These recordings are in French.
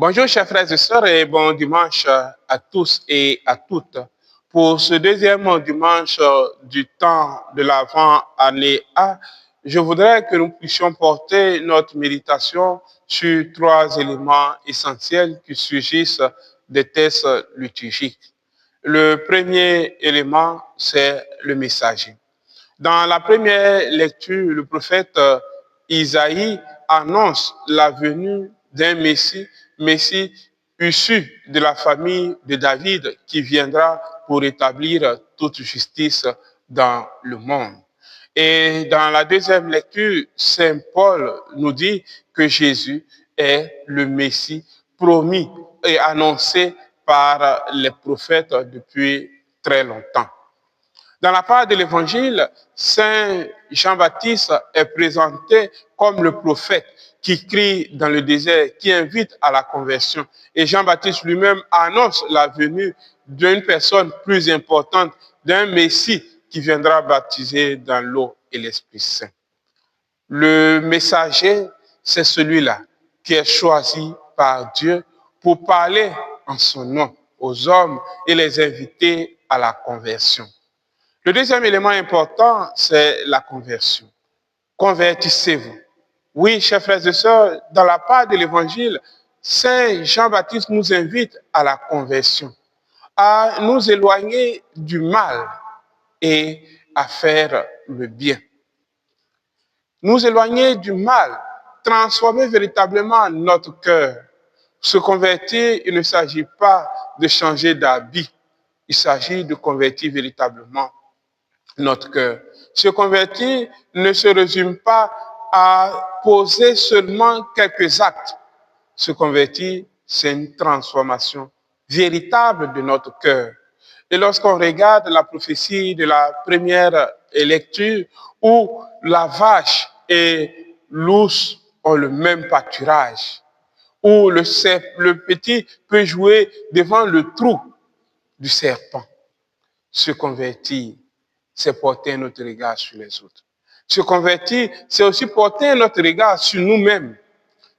Bonjour chers frères et sœurs et bon dimanche à tous et à toutes. Pour ce deuxième dimanche du temps de l'Avent année A, je voudrais que nous puissions porter notre méditation sur trois éléments essentiels qui surgissent des textes liturgiques. Le premier élément, c'est le messager. Dans la première lecture, le prophète Isaïe annonce la venue d'un Messie issu de la famille de David qui viendra pour établir toute justice dans le monde. Et dans la deuxième lecture, Saint Paul nous dit que Jésus est le Messie promis et annoncé par les prophètes depuis très longtemps. Dans la part de l'Évangile, Saint Jean-Baptiste est présenté comme le prophète qui crie dans le désert, qui invite à la conversion. Et Jean-Baptiste lui-même annonce la venue d'une personne plus importante, d'un Messie qui viendra baptiser dans l'eau et l'Esprit Saint. Le messager, c'est celui-là qui est choisi par Dieu pour parler en son nom aux hommes et les inviter à la conversion. Le deuxième élément important, c'est la conversion. Convertissez-vous. Oui, chers frères et sœurs, dans la part de l'Évangile, Saint Jean-Baptiste nous invite à la conversion, à nous éloigner du mal et à faire le bien. Nous éloigner du mal, transformer véritablement notre cœur. Se convertir, il ne s'agit pas de changer d'habit, il s'agit de convertir véritablement notre cœur. Se convertir ne se résume pas à poser seulement quelques actes. Se convertir, c'est une transformation véritable de notre cœur. Et lorsqu'on regarde la prophétie de la première lecture, où la vache et l'ours ont le même pâturage, où le petit peut jouer devant le trou du serpent, se convertir, c'est porter notre regard sur les autres. Se convertir, c'est aussi porter notre regard sur nous-mêmes.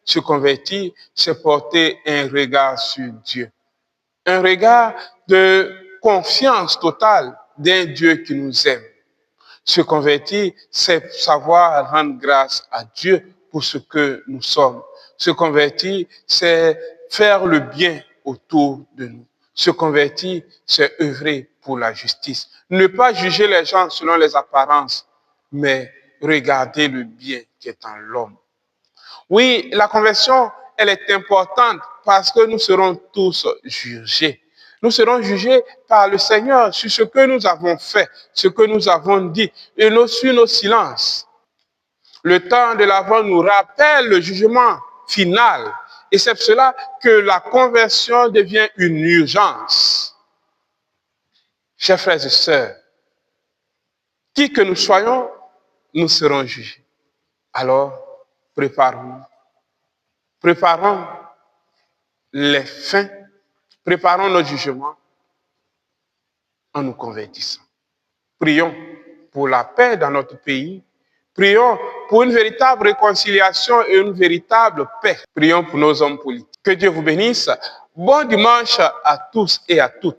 Se convertir, c'est porter un regard sur Dieu. Un regard de confiance totale d'un Dieu qui nous aime. Se convertir, c'est savoir rendre grâce à Dieu pour ce que nous sommes. Se convertir, c'est faire le bien autour de nous. Se convertir, c'est œuvrer pour la justice. Ne pas juger les gens selon les apparences, mais regarder le bien qui est en l'homme. Oui, la conversion, elle est importante parce que nous serons tous jugés. Nous serons jugés par le Seigneur sur ce que nous avons fait, ce que nous avons dit, et sur nos silences. Le temps de l'Avent nous rappelle le jugement final. Et c'est pour cela que la conversion devient une urgence. Chers frères et sœurs, qui que nous soyons, nous serons jugés. Alors, préparons-nous. Préparons les fins, préparons nos jugements en nous convertissant. Prions pour la paix dans notre pays. Prions pour une véritable réconciliation et une véritable paix. Prions pour nos hommes politiques. Que Dieu vous bénisse. Bon dimanche à tous et à toutes.